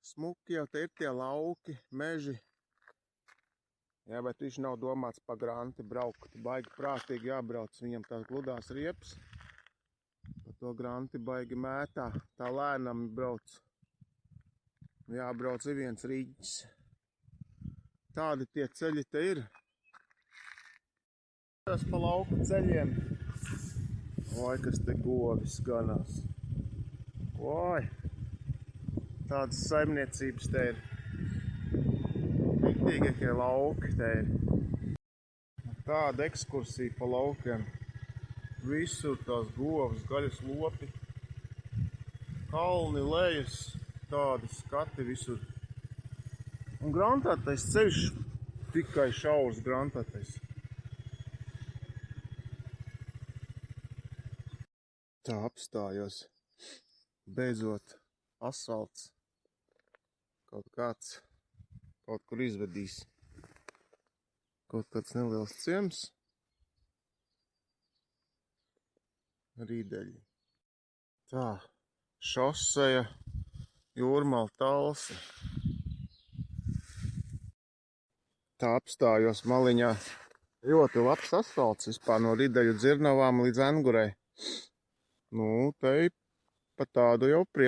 Smuki jau te ir tie lauki, meži. Jā, bet viņš nav domāts pa granti braukt. Baigi prātīgi jābrauc, viņam tās gludās riepas. Pa to granti baigi mētā, tā lēnami brauc. Jābrauc ir viens riņķis. Tādi tie ceļi te ir. Tas pa lauku ceļiem. Oi, kas te govis ganās. Oi, tādas saimniecības te ir. Riktīgākie lauki te ir. Tāda ekskursija pa laukiem. Visur tās govas, gaļas lopi. Kalni, lejas, tādi skati visur. Un grantētais ceļš tikai šaurs grantētais. Tā apstājos. Beidzot asfalts. Kaut kur izvedīs. Kaut kāds neliels ciems. Rīdeļi. Tā, šoseja, Jūrmala, Talsi. Tā apstājos maliņā. Ļoti labs asfalts vispār no Rīdeļu Dzirnavām līdz Angurei. Nu, te pa tādu jau priekšu.